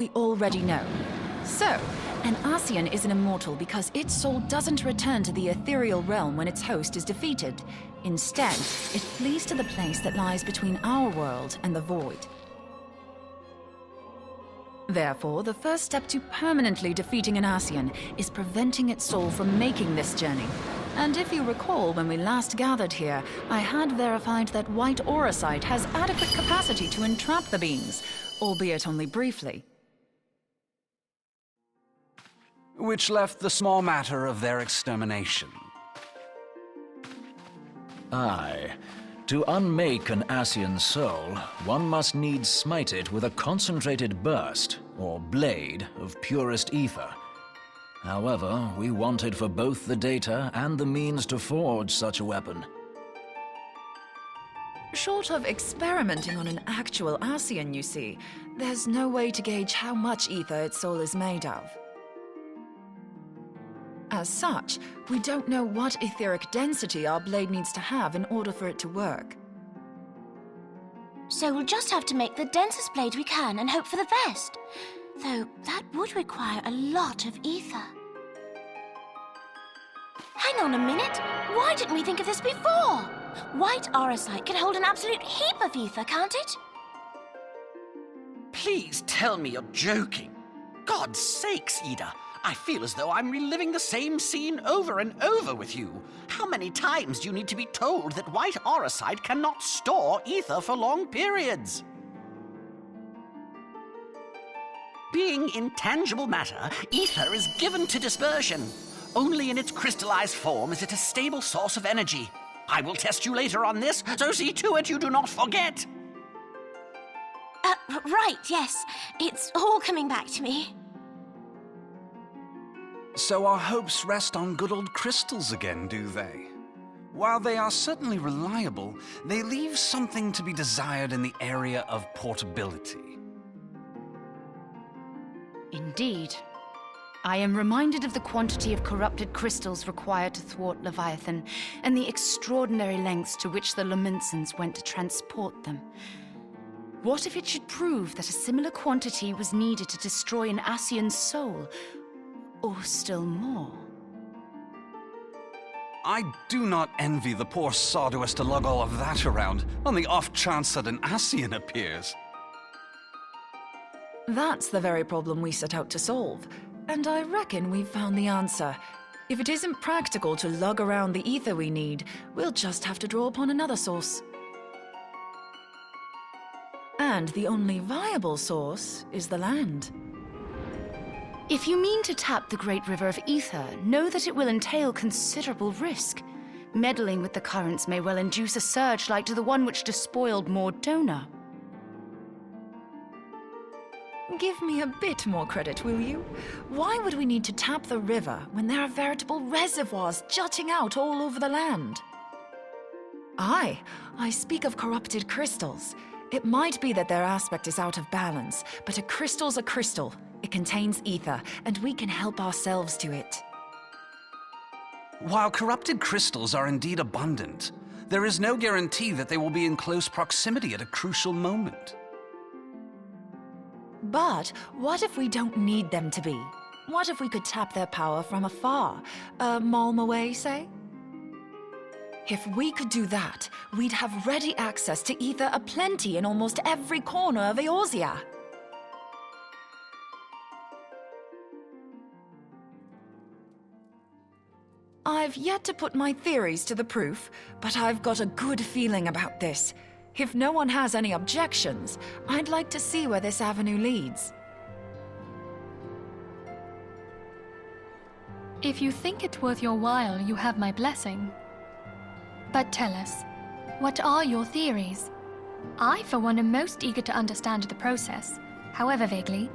we already know. So, an Ascian is an immortal because its soul doesn't return to the ethereal realm when its host is defeated. Instead, it flees to the place that lies between our world and the void. Therefore, the first step to permanently defeating an Ascian is preventing its soul from making this journey. And if you recall, when we last gathered here, I had verified that white auracite has adequate capacity to entrap the beings, albeit only briefly. Which left the small matter of their extermination. Aye. To unmake an Ascian soul, one must needs smite it with a concentrated burst, or blade, of purest ether. However, we wanted for both the data and the means to forge such a weapon. Short of experimenting on an actual Ascian, you see, there's no way to gauge how much ether its soul is made of. As such, we don't know what etheric density our blade needs to have in order for it to work. So we'll just have to make the densest blade we can and hope for the best. Though that would require a lot of ether. Hang on a minute! Why didn't we think of this before? White auracite can hold an absolute heap of ether, can't it? Please tell me you're joking. God's sakes, Ida. I feel as though I'm reliving the same scene over and over with you. How many times do you need to be told that white auracite cannot store ether for long periods? Being intangible matter, ether is given to dispersion. Only in its crystallized form is it a stable source of energy. I will test you later on this, so see to it you do not forget. Right, yes. It's all coming back to me. So our hopes rest on good old crystals again, do they? While they are certainly reliable, they leave something to be desired in the area of portability. Indeed. I am reminded of the quantity of corrupted crystals required to thwart Leviathan, and the extraordinary lengths to which the Lamentsons went to transport them. What if it should prove that a similar quantity was needed to destroy an Ascian's soul? Or still more? I do not envy the poor sod who has to lug all of that around, on the off chance that an Ascian appears. That's the very problem we set out to solve, and I reckon we've found the answer. If it isn't practical to lug around the ether we need, we'll just have to draw upon another source. And the only viable source is the land. If you mean to tap the Great River of Ether, know that it will entail considerable risk. Meddling with the currents may well induce a surge like to the one which despoiled Mordona. Give me a bit more credit, will you? Why would we need to tap the river when there are veritable reservoirs jutting out all over the land? Aye, I speak of corrupted crystals. It might be that their aspect is out of balance, but a crystal's a crystal. It contains ether, and we can help ourselves to it. While corrupted crystals are indeed abundant, there is no guarantee that they will be in close proximity at a crucial moment. But what if we don't need them to be? What if we could tap their power from afar? A malm away, say? If we could do that, we'd have ready access to ether aplenty in almost every corner of Eorzea. I've yet to put my theories to the proof, but I've got a good feeling about this. If no one has any objections, I'd like to see where this avenue leads. If you think it worth your while, you have my blessing. But tell us, what are your theories? I, for one, am most eager to understand the process, however vaguely.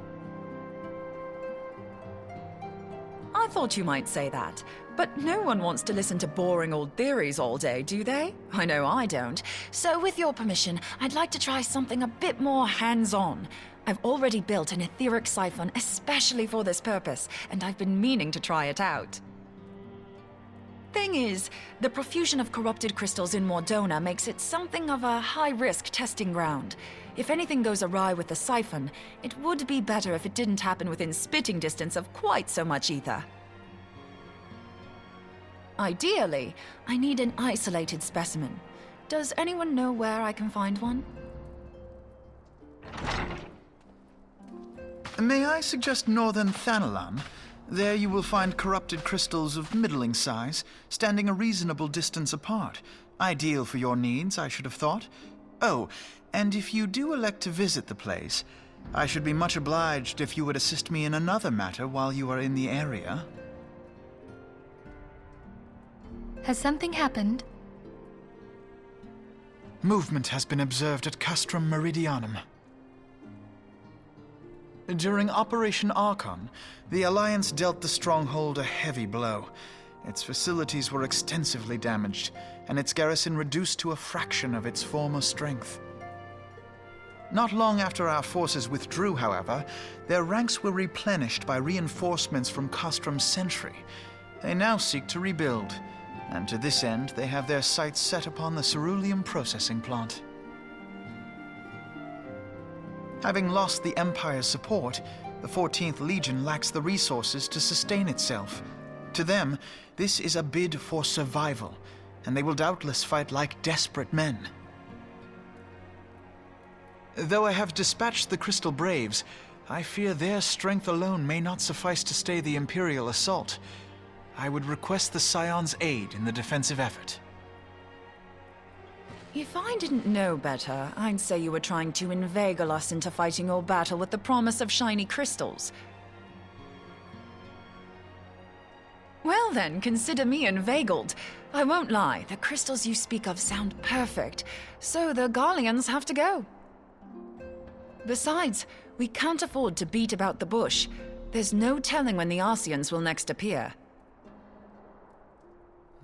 I thought you might say that, but no one wants to listen to boring old theories all day, do they? I know I don't. So with your permission, I'd like to try something a bit more hands-on. I've already built an etheric siphon especially for this purpose, and I've been meaning to try it out. Thing is, the profusion of corrupted crystals in Mordona makes it something of a high-risk testing ground. If anything goes awry with the siphon, it would be better if it didn't happen within spitting distance of quite so much ether. Ideally, I need an isolated specimen. Does anyone know where I can find one? May I suggest northern Thanalan? There you will find corrupted crystals of middling size, standing a reasonable distance apart. Ideal for your needs, I should have thought. Oh, and if you do elect to visit the place, I should be much obliged if you would assist me in another matter while you are in the area. Has something happened? Movement has been observed at Castrum Meridianum. During Operation Archon, the Alliance dealt the stronghold a heavy blow. Its facilities were extensively damaged, and its garrison reduced to a fraction of its former strength. Not long after our forces withdrew, however, their ranks were replenished by reinforcements from Castrum's sentry. They now seek to rebuild, and to this end they have their sights set upon the ceruleum processing plant. Having lost the Empire's support, the 14th Legion lacks the resources to sustain itself. To them, this is a bid for survival, and they will doubtless fight like desperate men. Though I have dispatched the Crystal Braves, I fear their strength alone may not suffice to stay the Imperial assault. I would request the Scion's aid in the defensive effort. If I didn't know better, I'd say you were trying to inveigle us into fighting your battle with the promise of shiny crystals. Well then, consider me inveigled. I won't lie, the crystals you speak of sound perfect, so the Garleans have to go. Besides, we can't afford to beat about the bush. There's no telling when the Arceans will next appear.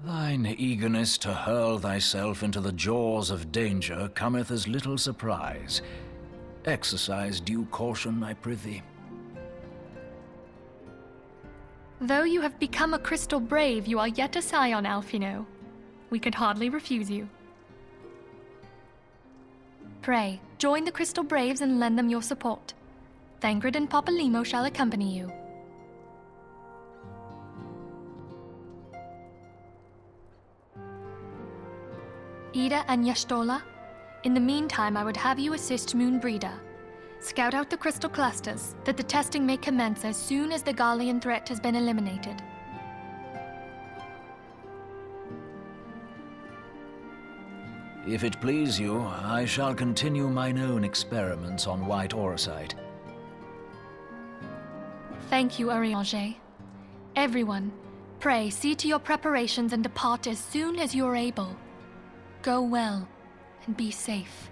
Thine eagerness to hurl thyself into the jaws of danger cometh as little surprise. Exercise due caution, I prithee. Though you have become a Crystal Brave, you are yet a Scion, Alphino. We could hardly refuse you. Pray, join the Crystal Braves and lend them your support. Thangred and Papalymo shall accompany you. Ida and Yashtola, in the meantime I would have you assist Moonbreeder. Scout out the crystal clusters, that the testing may commence as soon as the Garlean threat has been eliminated. If it please you, I shall continue mine own experiments on white aurosite. Thank you, Urianger. Everyone, pray see to your preparations and depart as soon as you are able. Go well, and be safe.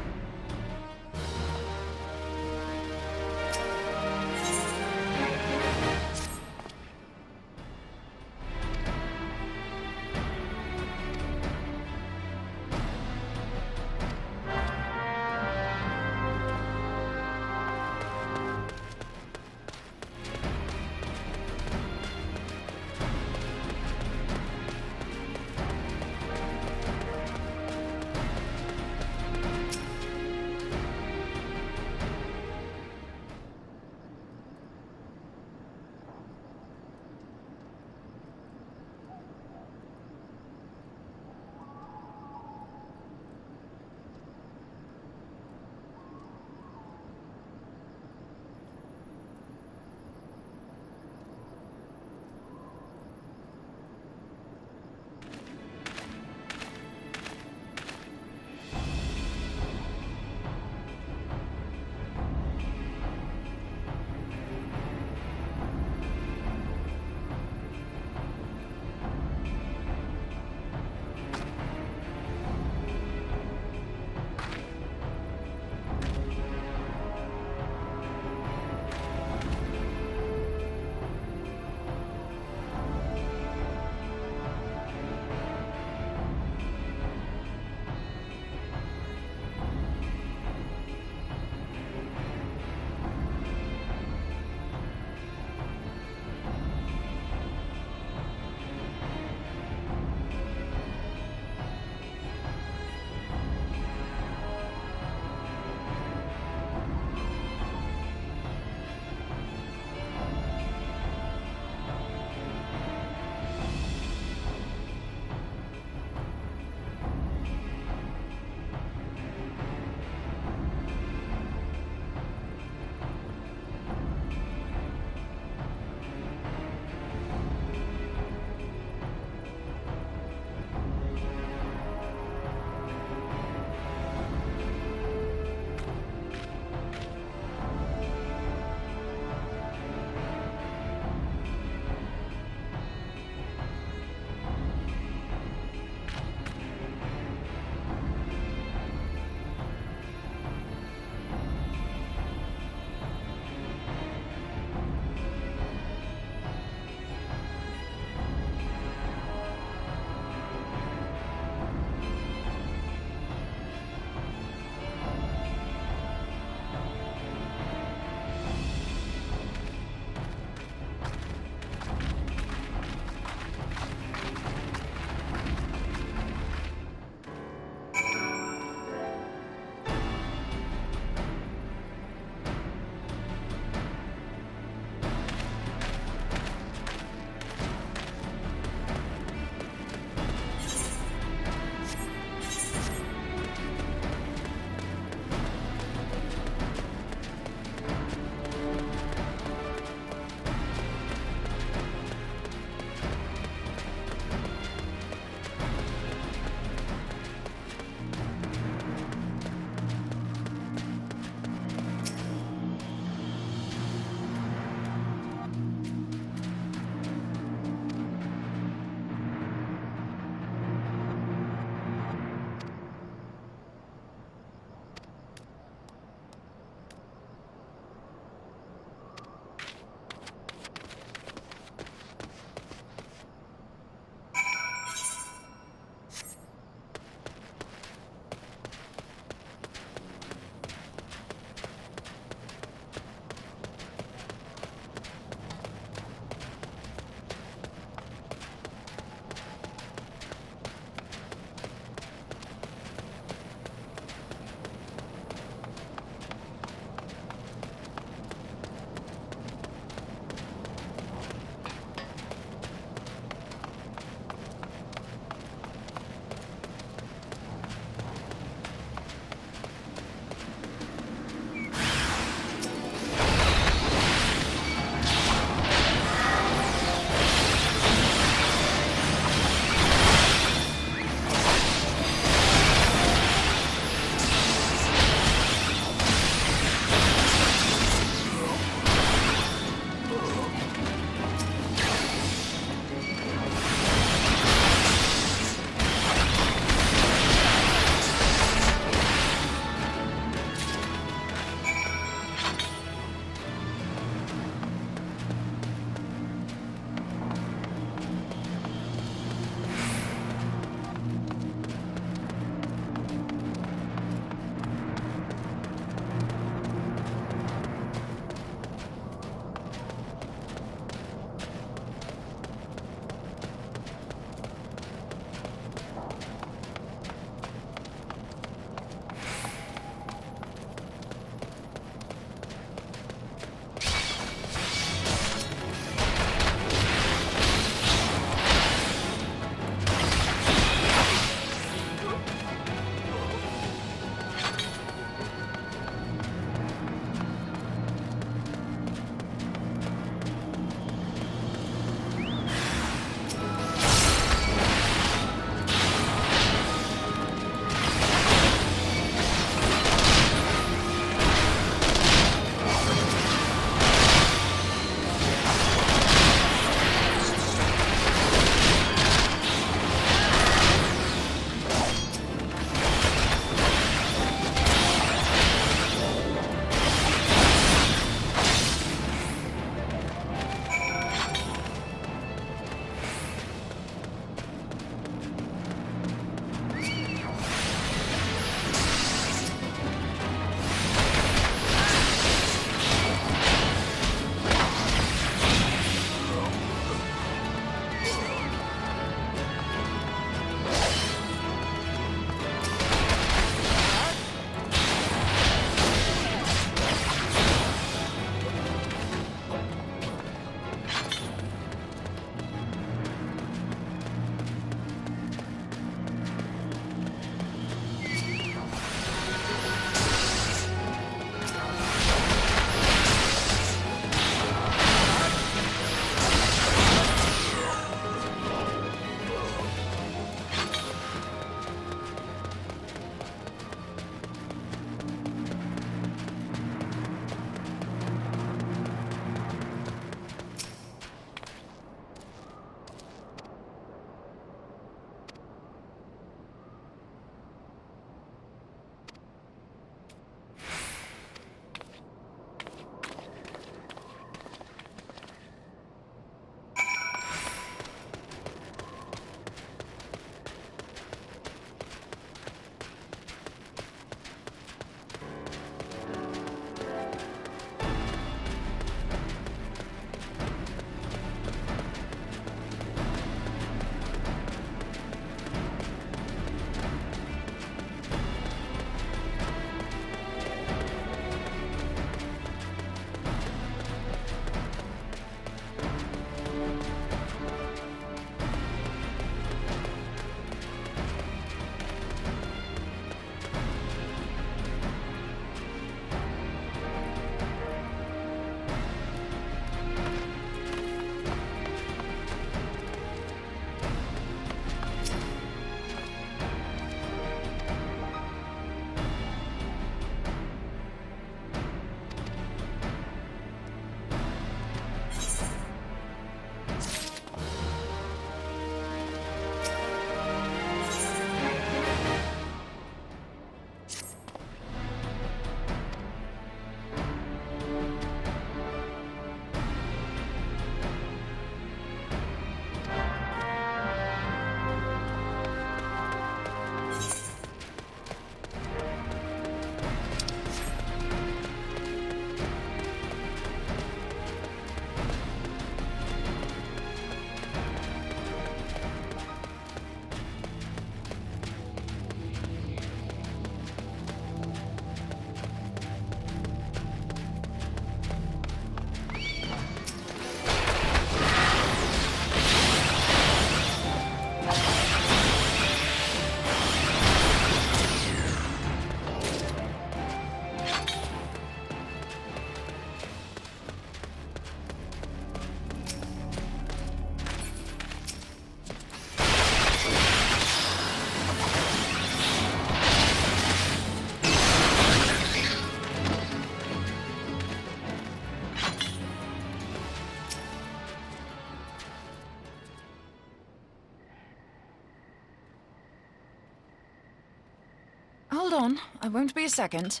hold on. I won't be a second.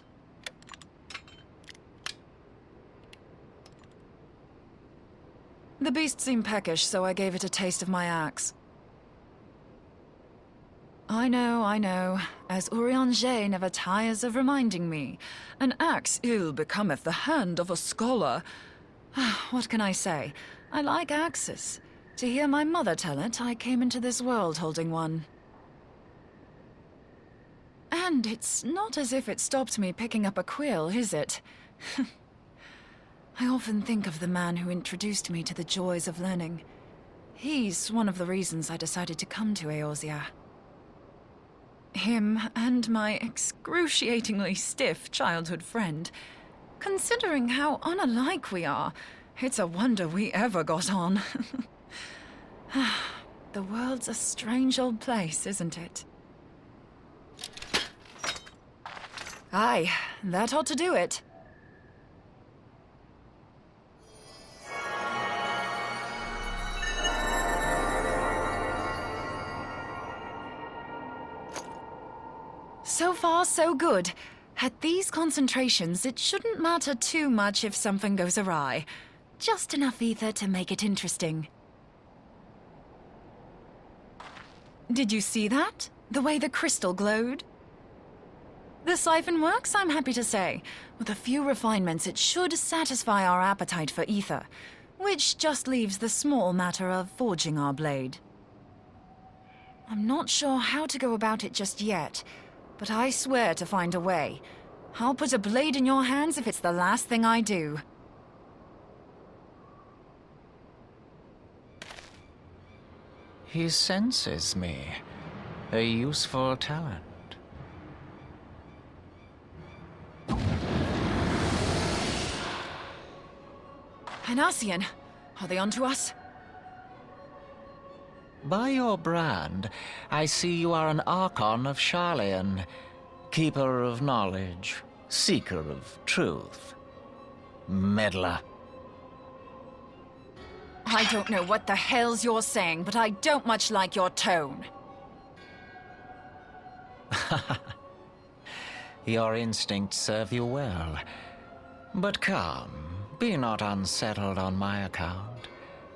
The beast seemed peckish, so I gave it a taste of my axe. I know. As Urianger never tires of reminding me, an axe ill becometh the hand of a scholar. What can I say? I like axes. To hear my mother tell it, I came into this world holding one. And it's not as if it stopped me picking up a quill, is it? I often think of the man who introduced me to the joys of learning. He's one of the reasons I decided to come to Eorzea. Him and my excruciatingly stiff childhood friend. Considering how unalike we are, it's a wonder we ever got on. The world's a strange old place, isn't it? Aye, that ought to do it. So far, so good. At these concentrations, it shouldn't matter too much if something goes awry. Just enough ether to make it interesting. Did you see that? The way the crystal glowed? The siphon works, I'm happy to say. With a few refinements, it should satisfy our appetite for ether, which just leaves the small matter of forging our blade. I'm not sure how to go about it just yet, but I swear to find a way. I'll put a blade in your hands if it's the last thing I do. He senses me. A useful talent. Hanassian, are they onto us? By your brand, I see you are an Archon of Sharlayan, keeper of knowledge, seeker of truth. Meddler. I don't know what the hell's you're saying, but I don't much like your tone. Your instincts serve you well. But come, be not unsettled on my account.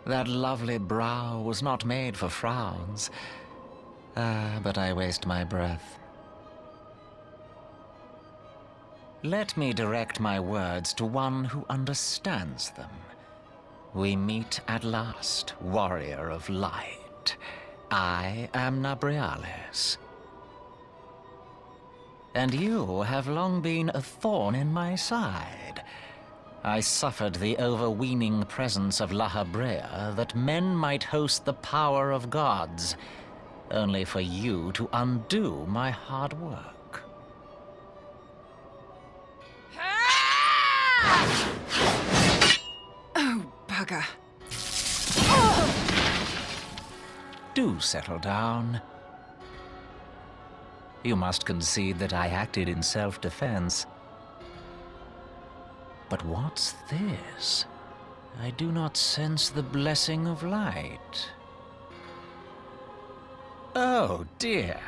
That lovely brow was not made for frowns. But I waste my breath. Let me direct my words to one who understands them. We meet at last, warrior of light. I am Nabriales. And you have long been a thorn in my side. I suffered the overweening presence of La Habrea that men might host the power of gods, only for you to undo my hard work. Oh, bugger. Do settle down. You must concede that I acted in self-defense. But what's this? I do not sense the blessing of light. Oh, dear.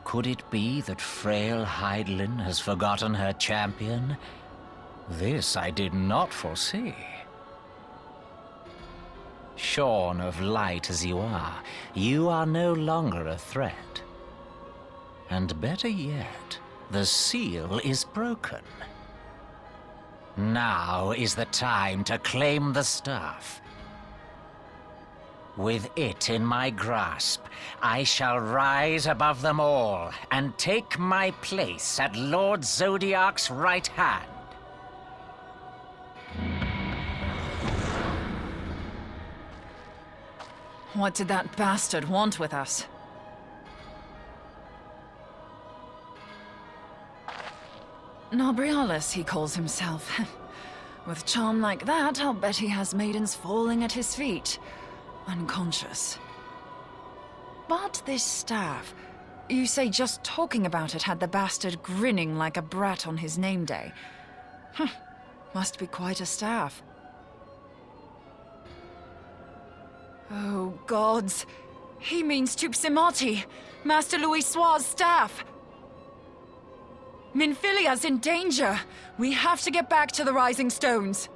Could it be that frail Hydaelyn has forgotten her champion? This I did not foresee. Shorn of light as you are no longer a threat. And better yet, the seal is broken. Now is the time to claim the staff. With it in my grasp, I shall rise above them all and take my place at Lord Zodiac's right hand. What did that bastard want with us? Nabriales, he calls himself. With charm like that, I'll bet he has maidens falling at his feet, unconscious. But this staff, you say just talking about it had the bastard grinning like a brat on his name day. Must be quite a staff. Oh, gods. He means Tupsimati, Master Louis Soir's staff. Minfilia's in danger. We have to get back to the Rising Stones.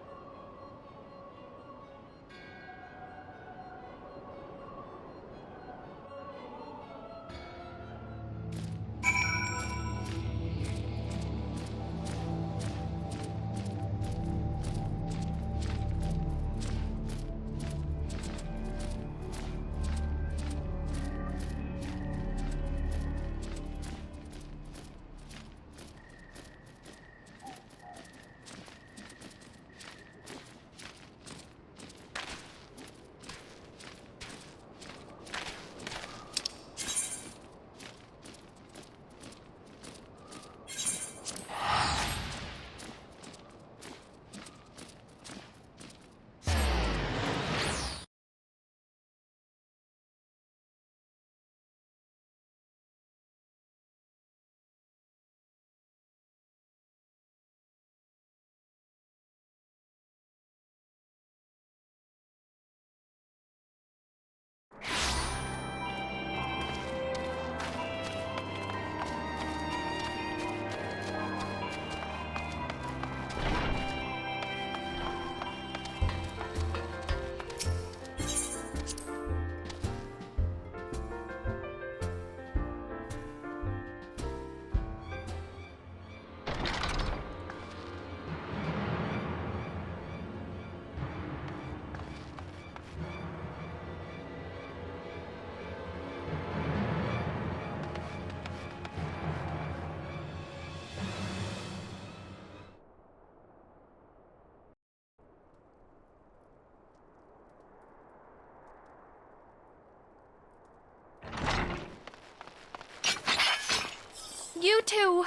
You two!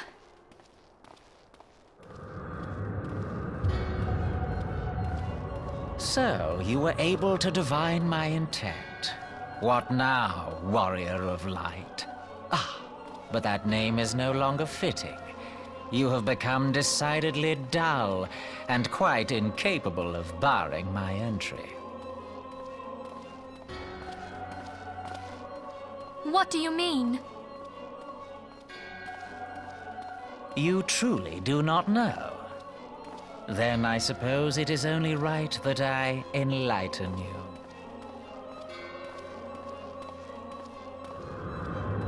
So, you were able to divine my intent. What now, warrior of light? Ah, but that name is no longer fitting. You have become decidedly dull, and quite incapable of barring my entry. What do you mean? You truly do not know? Then I suppose it is only right that I enlighten you.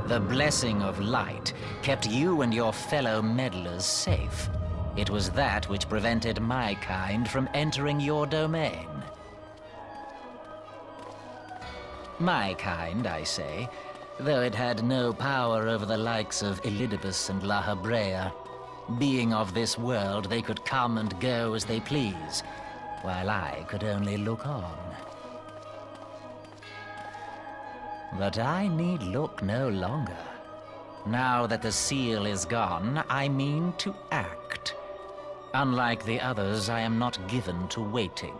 The blessing of light kept you and your fellow meddlers safe. It was that which prevented my kind from entering your domain. My kind, I say, though it had no power over the likes of Elidibus and La Habrea. Being of this world, they could come and go as they please, while I could only look on. But I need look no longer. Now that the seal is gone, I mean to act. Unlike the others, I am not given to waiting.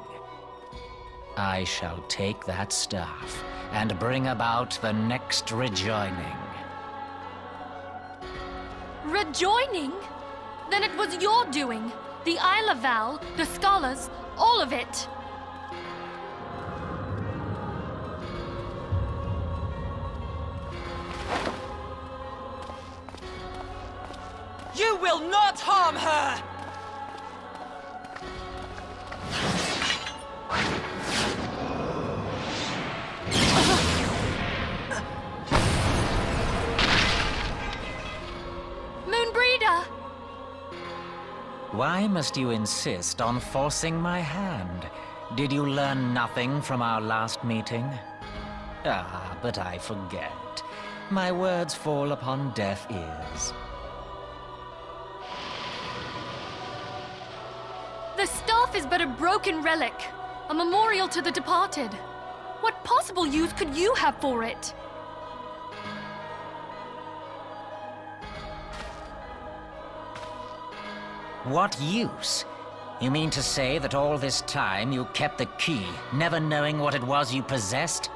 I shall take that staff and bring about the next rejoining. Rejoining? Then it was your doing. The Isle of Val, the scholars, all of it. You will not harm her! Moonbreeder! Why must you insist on forcing my hand? Did you learn nothing from our last meeting? Ah, but I forget. My words fall upon deaf ears. The staff is but a broken relic, a memorial to the departed. What possible use could you have for it? What use? You mean to say that all this time you kept the key, never knowing what it was you possessed?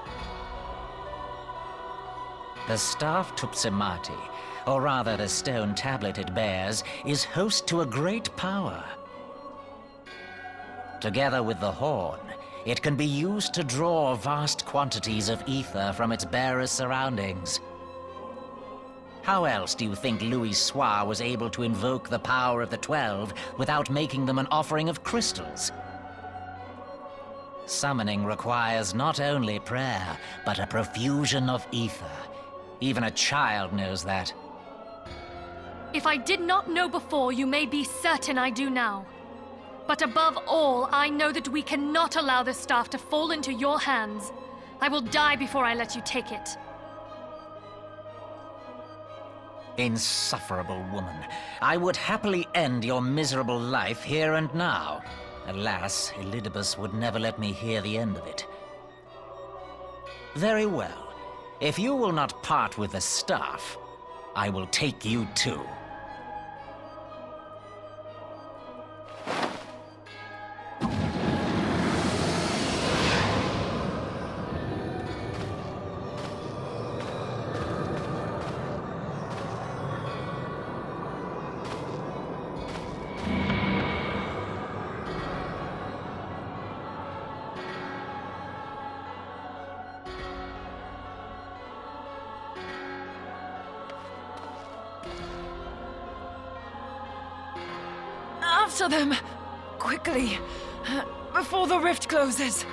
The staff Tupsimati, or rather the stone tablet it bears, is host to a great power. Together with the horn, it can be used to draw vast quantities of ether from its bearer's surroundings. How else do you think Louis Soir was able to invoke the power of the 12 without making them an offering of crystals? Summoning requires not only prayer, but a profusion of ether. Even a child knows that. If I did not know before, you may be certain I do now. But above all, I know that we cannot allow this staff to fall into your hands. I will die before I let you take it. Insufferable woman. I would happily end your miserable life here and now. Alas, Elidibus would never let me hear the end of it. Very well. If you will not part with the staff, I will take you too. After them! Quickly! Before the rift closes!